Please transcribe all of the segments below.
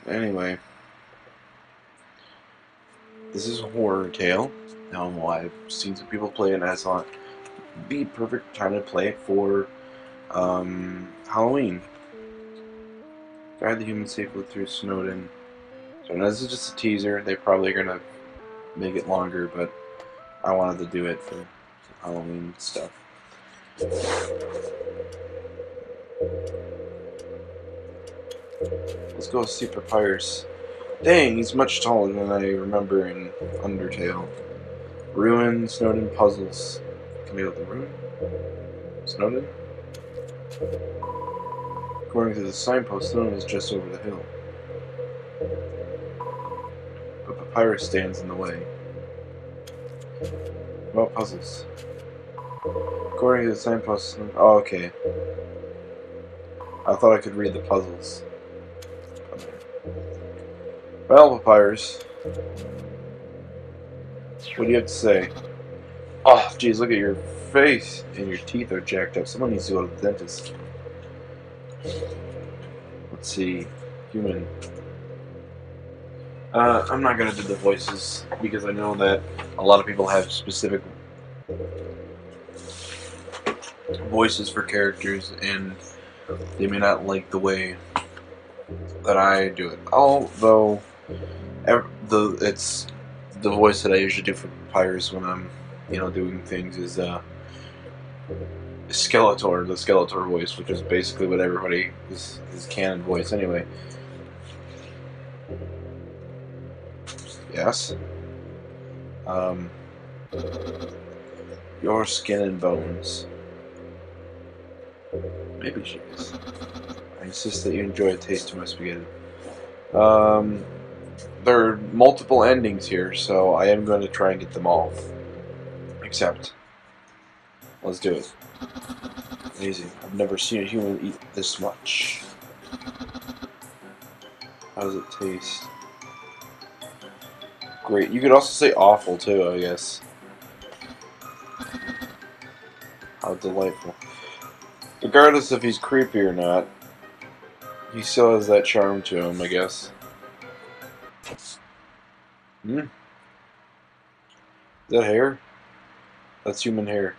Anyway, this is Horrortale. Now, I've seen some people play it, and I thought it'd be perfect time to play it for Halloween. Guide the human safely through Snowden. So now this is just a teaser. They're probably gonna make it longer, but I wanted to do it for Halloween stuff. Let's go see Papyrus. Dang, he's much taller than I remember in Undertale. Ruin, Snowden, puzzles. Can we go to the ruin? Snowden? According to the signpost, Snowden is just over the hill. But Papyrus stands in the way. What about puzzles? According to the signpost... Oh, okay. I thought I could read the puzzles. Well, Papyrus. What do you have to say? Oh, geez, look at your face. And your teeth are jacked up. Someone needs to go to the dentist. Let's see. Human. I'm not going to do the voices because I know that a lot of people have specific voices for characters and they may not like the way that I do it. Although, it's the voice that I usually do for Papyrus when I'm, doing things is Skeletor, the Skeletor voice, which is basically what everybody is his canon voice anyway. Yes. Your skin and bones. Maybe she is. I insist that you enjoy a taste of my spaghetti. There are multiple endings here, so I am going to try and get them all. Except, let's do it. Amazing. I've never seen a human eat this much. How does it taste? Great. You could also say awful too, I guess. How delightful. Regardless if he's creepy or not, he still has that charm to him, I guess. Hmm? Is that hair? That's human hair.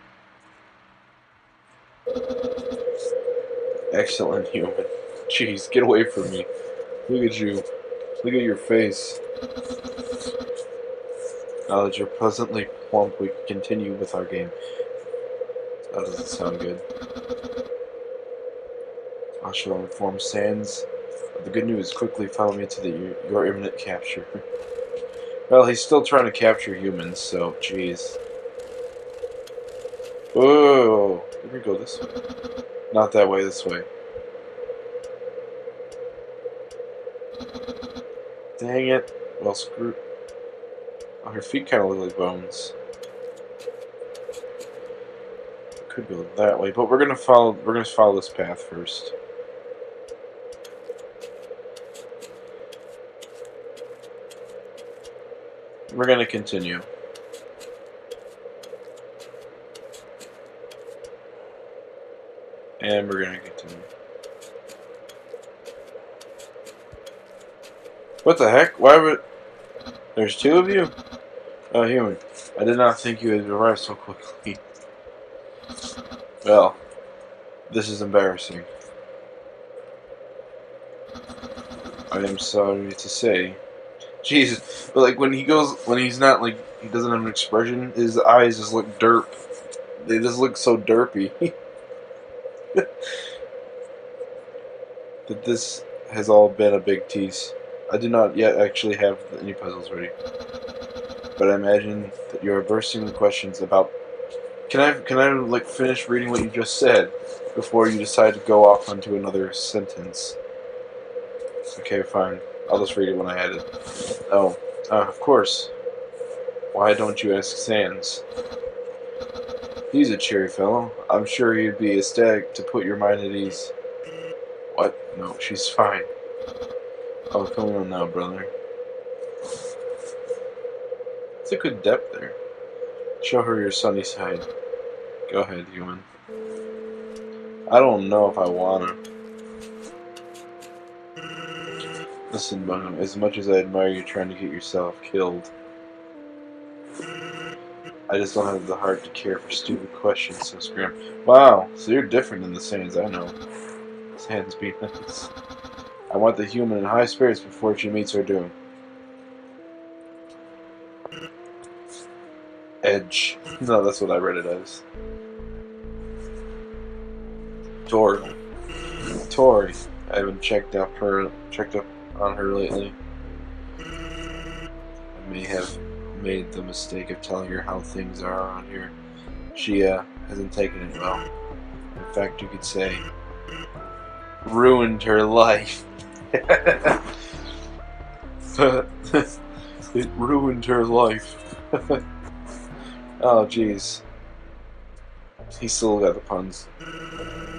Excellent human. Jeez, get away from me. Look at you. Look at your face. Now that you're pleasantly plump, we can continue with our game. That doesn't sound good. I shall inform Sans of the good news. Quickly follow me to your imminent capture. Well, he's still trying to capture humans, so jeez. Whoa! Let me go this way. Not that way, this way. Dang it. Well, screw. Oh, her feet kind of look like bones. Could go that way, but we're gonna follow this path first. We're gonna continue. And we're gonna continue. What the heck? Why would... There's two of you? Oh, human. I did not think you had arrived so quickly. Well, this is embarrassing. I am sorry to say. Jesus, but like when he's not like, he doesn't have an expression, his eyes just look derp. They just look so derpy. That this has all been a big tease. I do not yet actually have any puzzles ready. But I imagine that you are bursting with questions about... Can I like finish reading what you just said before you decide to go off onto another sentence? Okay, fine. I'll just read it when I had it. Oh, of course. Why don't you ask Sans? He's a cheery fellow. I'm sure he'd be ecstatic to put your mind at ease. What? No, she's fine. Oh, come on now, brother. It's a good depth there. Show her your sunny side. Go ahead, human. I don't know if I wanna. Listen, Bunham, as much as I admire you trying to get yourself killed, I just don't have the heart to care for stupid questions, so Scram. Wow, so you're different than the Sands I know. Sands be nice. I want the human in high spirits before she meets her doom. Edge. No, that's what I read it as. Tori. Tori. I haven't checked up on her lately. I may have made the mistake of telling her how things are around here. She hasn't taken it well. In fact, you could say ruined her life. It ruined her life. Oh, jeez. He still got the puns.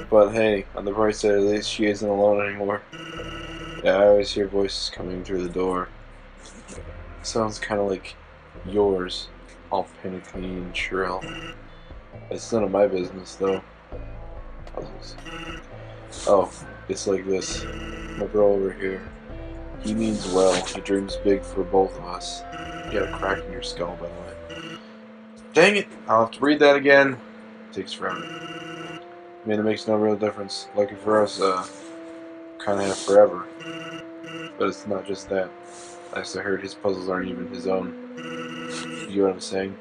But hey, on the bright side, at least she isn't alone anymore. Yeah, I always hear voices coming through the door. Sounds kind of like yours, all panicky and shrill. It's none of my business, though. Oh, it's like this. My bro over here. He means well. He dreams big for both of us. You got a crack in your skull, by the way. Dang it! I'll have to read that again. It takes forever. I mean, it makes no real difference. Lucky for us, kind of have forever. But it's not just that. Last I heard, his puzzles aren't even his own. You know what I'm saying?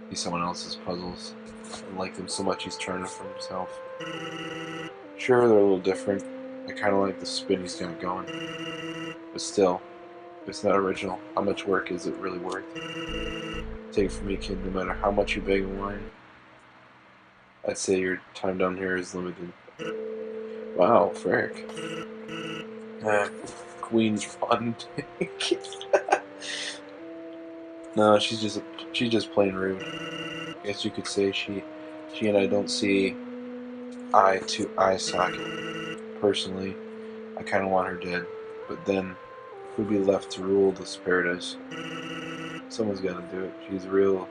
He's someone else's puzzles. And like them so much he's trying it for himself. Sure, they're a little different. I kind of like the spin he's got going. But still, if it's not original, how much work is it really worth? Take it from me, kid, no matter how much you beg and whine. I'd say your time down here is limited. Wow, frick. Queen's fun. No, she's just plain rude. I guess you could say she and I don't see eye to eye socket. Personally, I kind of want her dead, but then who'd be left to rule this paradise? Someone's got to do it. She's real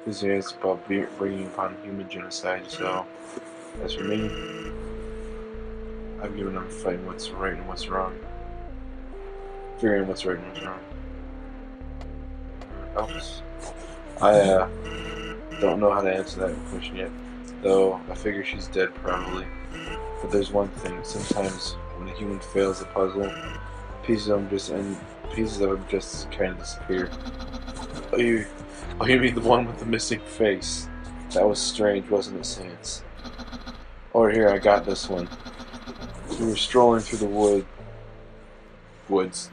enthusiastic about bringing upon human genocide, so as for me, I've given up fighting what's right and what's wrong. Figuring what's right and what's wrong. Elvis? I don't know how to answer that question yet, though I figure she's dead probably. But there's one thing, sometimes when a human fails a puzzle, pieces of him just kind of disappear. Oh, you mean the one with the missing face? That was strange, wasn't it, Sans? Over here, I got this one. We were strolling through the woods.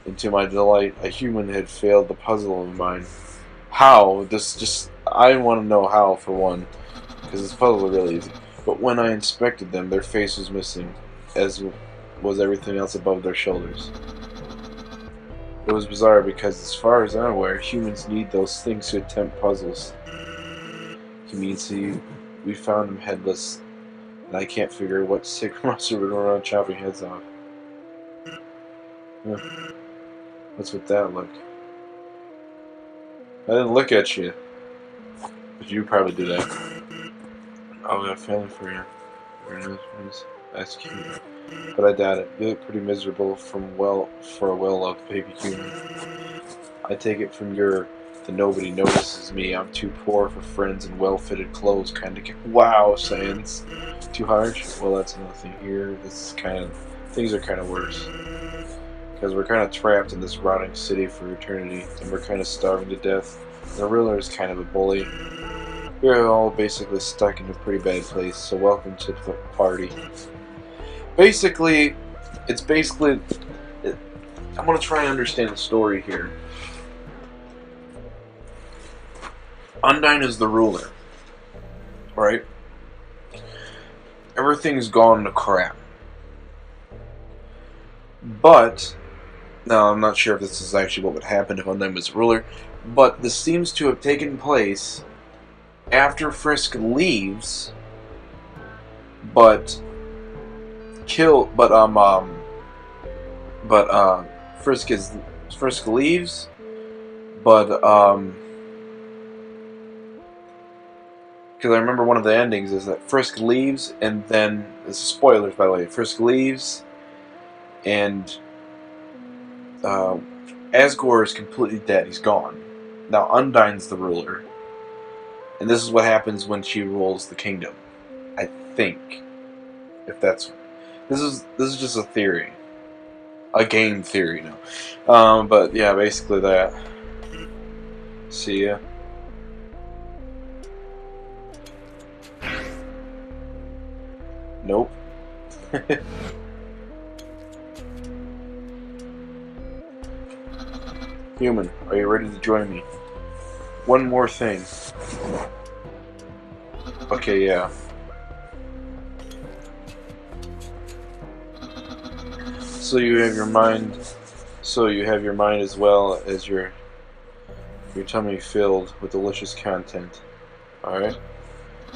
And to my delight, a human had failed the puzzle of mine. How? I want to know how, for one, because this puzzle is really easy. But when I inspected them, their face was missing, as was everything else above their shoulders. It was bizarre because, as far as I'm aware, humans need those things to attempt puzzles. He means we found him headless, and I can't figure what sick monster would run around chopping heads off. What's with that look? I didn't look at you, but you probably did that. Oh, I got a feeling for you. Very nice. That's cute. But I doubt it. You look pretty miserable for a well-loved baby human. I take it from the nobody notices me. I'm too poor for friends and well-fitted clothes kind of. Wow, Sans. Too harsh? Well, that's another thing here. Things are kind of worse. Because we're kind of trapped in this rotting city for eternity, and we're kind of starving to death. The ruler is kind of a bully. We're all basically stuck in a pretty bad place, so welcome to the party. I'm going to try and understand the story here. Undyne is the ruler, right? Everything's gone to crap. But, now I'm not sure if this is actually what would happen if Undyne was the ruler, but this seems to have taken place after Frisk leaves, Frisk leaves, because I remember one of the endings is that Frisk leaves, and then, this is spoilers by the way, Frisk leaves, and Asgore is completely dead. He's gone. Now Undyne's the ruler, and this is what happens when she rules the kingdom. I think, if that's this is just a theory, a game theory, no. But yeah, basically that. See ya. Nope. Human, are you ready to join me? One more thing. Okay, yeah. So you have your mind. So you have your mind as well as your tummy filled with delicious content. All right.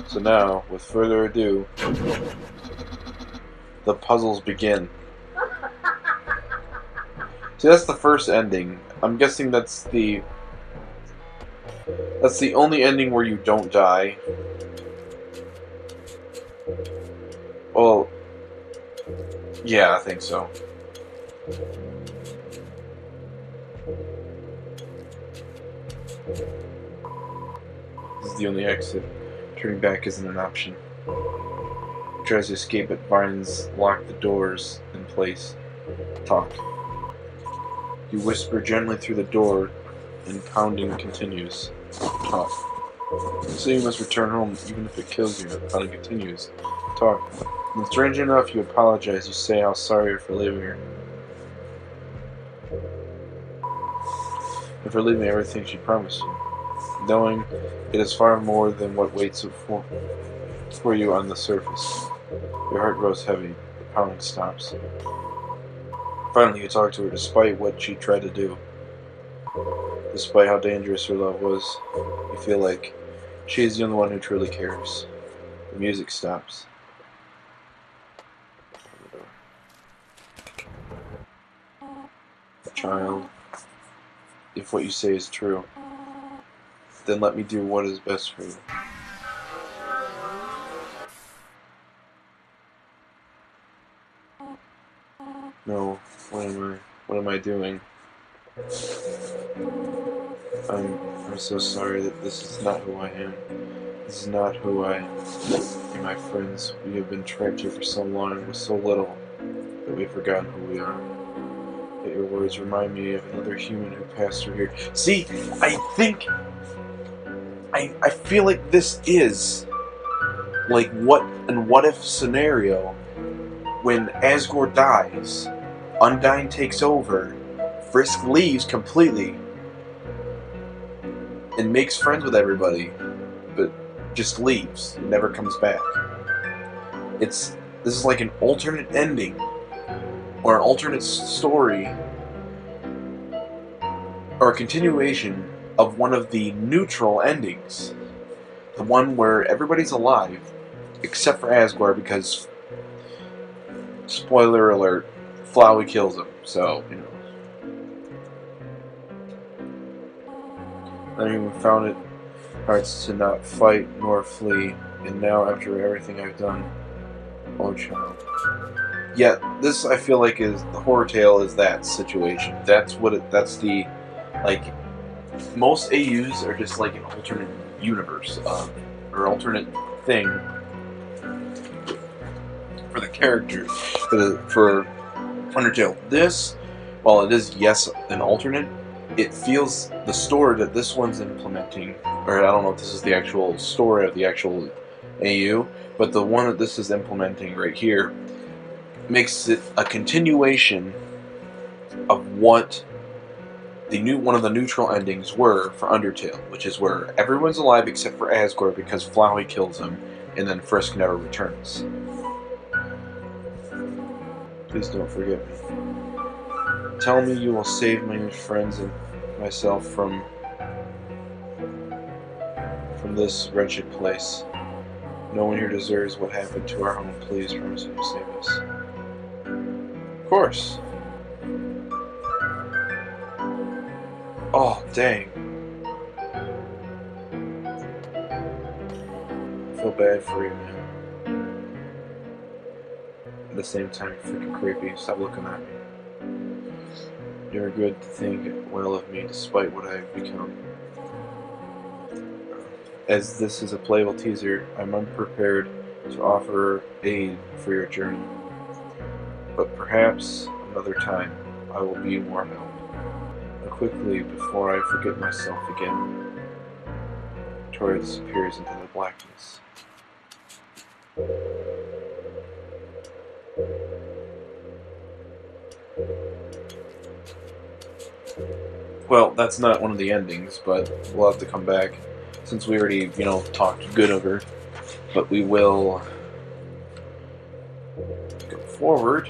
So now, with further ado, the puzzles begin. See, that's the first ending. I'm guessing that's the only ending where you don't die. Well, yeah, I think so. This is the only exit. Turning back isn't an option. He tries to escape, but vines lock the doors in place. Talk. You whisper gently through the door, and pounding continues. Talk. So you must return home, even if it kills you. The pounding continues. Talk. And strange enough, you apologize. You say how sorry you're for leaving her. And for leaving everything she promised you. Knowing it is far more than what waits for you on the surface. Your heart grows heavy. The pounding stops. Finally, you talk to her despite what she tried to do. Despite how dangerous her love was, you feel like she is the only one who truly cares. The music stops. Child, if what you say is true, then let me do what is best for you. No, what am I doing? I'm so sorry that this is not who I am. This is not who I and my friends. We have been trapped here for so long and with so little that we've forgotten who we are. Yet your words remind me of another human who passed through here. See, I think I feel like this is like what if scenario when Asgore dies, Undyne takes over, Frisk leaves completely and makes friends with everybody, but just leaves and never comes back. This is like an alternate ending or an alternate story or a continuation of one of the neutral endings. The one where everybody's alive except for Asgore because, spoiler alert, Flowey kills him, so, you know. I even found it hard to not fight nor flee, and now after everything I've done, oh child. Yeah, this I feel like is the Horrortale is that situation. That's the, like, most AUs are just like an alternate universe, or alternate thing for the character, for Undertale. This, while it is, yes, an alternate, it feels the story that this one's implementing, or I don't know if this is the actual story of the actual AU, but the one that this is implementing right here makes it a continuation of what one of the neutral endings were for Undertale, which is where everyone's alive except for Asgore because Flowey kills him, and then Frisk never returns. Please don't forget me. Tell me you will save my friends and myself from this wretched place. No one here deserves what happened to our home. Please promise you to save us. Of course. Oh, dang. I feel bad for you, man. At the same time, you're freaking creepy. Stop looking at me. You're good to think well of me despite what I have become. As this is a playable teaser, I'm unprepared to offer aid for your journey. But perhaps another time I will be more help. And quickly, before I forget myself again, Tori disappears into the blackness. Well, that's not one of the endings, but we'll have to come back since we already, talked good of her. But we will go forward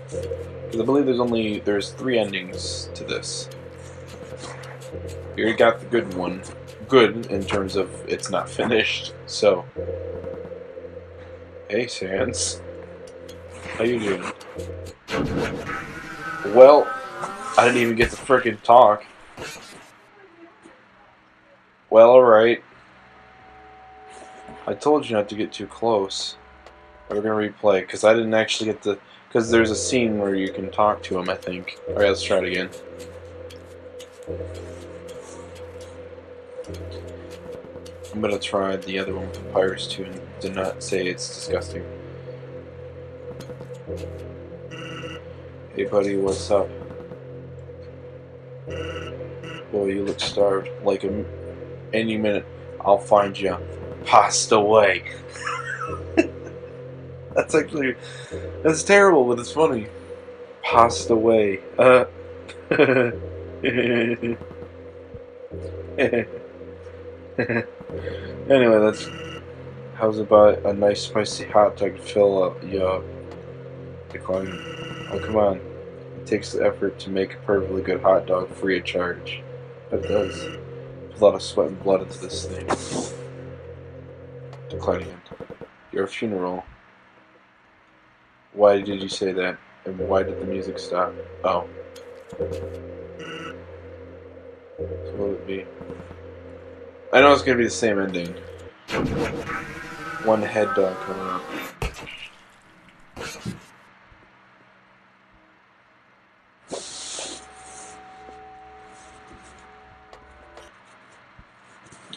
because I believe there's 3 endings to this. You already got the good one, good in terms of it's not finished. So, hey Sans, how you doing? Well, I didn't even get to frickin' talk. Well, alright. I told you not to get too close. We're gonna replay, because I didn't actually get the... Because there's a scene where you can talk to him, I think. Alright, let's try it again. I'm gonna try the other one with the Papyrus too, and do not say it's disgusting. Hey buddy, what's up? Boy, you look starved. Like any minute, I'll find you. Pastaway. That's terrible, but it's funny. Pastaway. Anyway, how's about a nice spicy hot dog to fill up your decline? Oh, come on. It takes the effort to make a perfectly good hot dog free of charge. But it does. There's a lot of sweat and blood into this thing. Declining. Your funeral. Why did you say that? And why did the music stop? Oh. So what would it be? I know it's gonna be the same ending. One head dog coming up.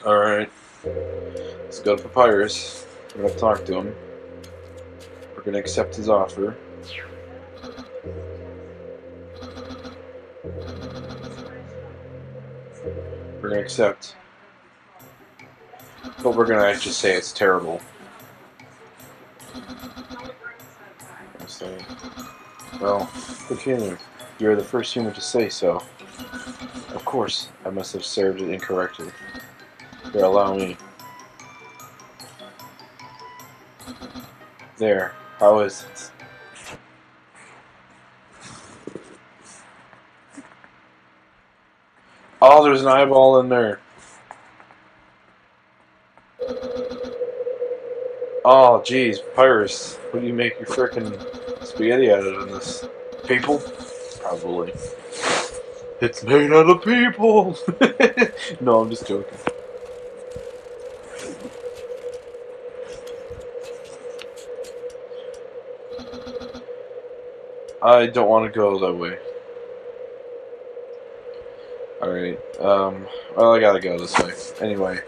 Alright. Let's go to Papyrus. We're gonna talk to him. We're gonna accept his offer. We're gonna accept. But we're gonna actually say it's terrible. Well, continue. You're the first human to say so. Of course, I must have served it incorrectly. Here, allow me. There. How is it? Oh, there's an eyeball in there. Oh, jeez, Papyrus. What do you make your frickin' spaghetti out of in this? People? Probably. It's made out of people! No, I'm just joking. I don't want to go that way. Alright, well, I gotta go this way. Anyway.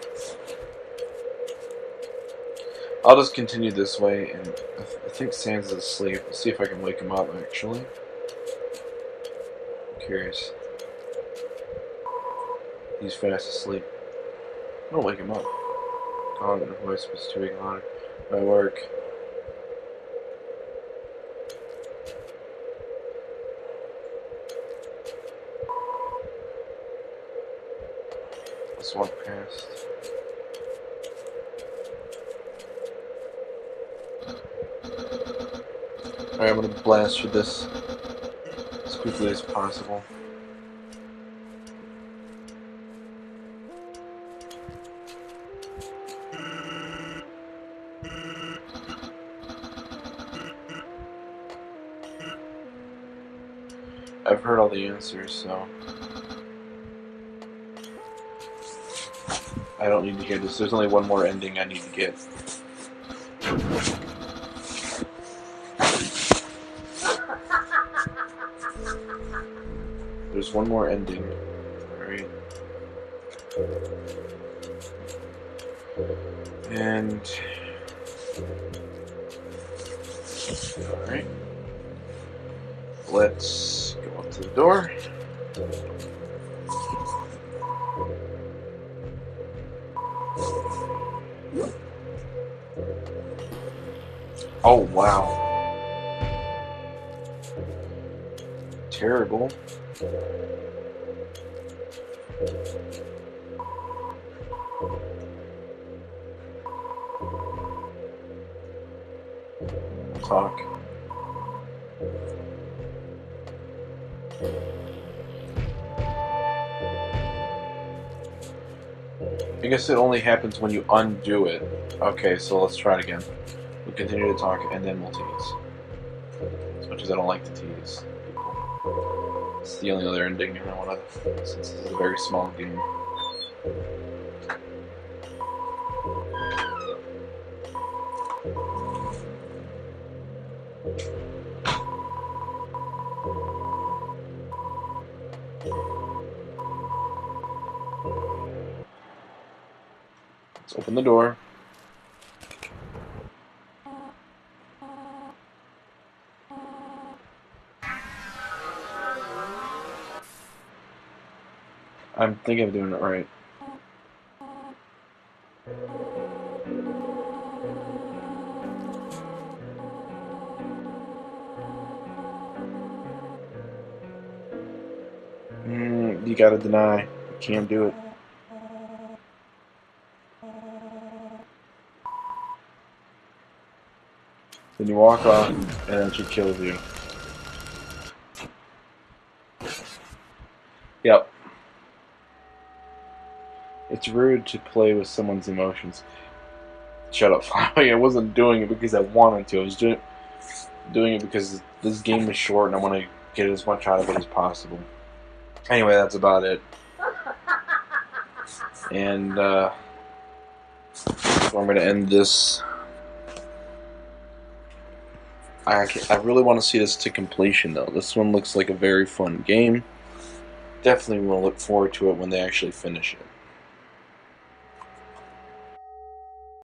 I'll just continue this way, and I think Sans is asleep. Let's see if I can wake him up, actually. I'm curious. He's fast asleep. I'm gonna wake him up. God, the voice was too ignorant. My work. Let's walk past. Alright, I'm gonna blast through this as quickly as possible. I've heard all the answers, so I don't need to hear this. There's only one more ending I need to get. There's one more ending. Alright. And... Alright. Let's go up to the door. Oh, wow. Terrible. Talk. I guess it only happens when you undo it. Okay, so let's try it again. We'll continue to talk and then we'll tease. As much as I don't like to tease people. It's the only other ending I want to, since this is a very small game. Let's open the door. I'm thinking of doing it right. You gotta deny. You can't do it. Then you walk off, and then she kills you. Yep. It's rude to play with someone's emotions. Shut up. I wasn't doing it because I wanted to. I was doing it because this game is short and I want to get as much out of it as possible. Anyway, that's about it. And so I'm going to end this. I really want to see this to completion, though. This one looks like a very fun game. Definitely will look forward to it when they actually finish it.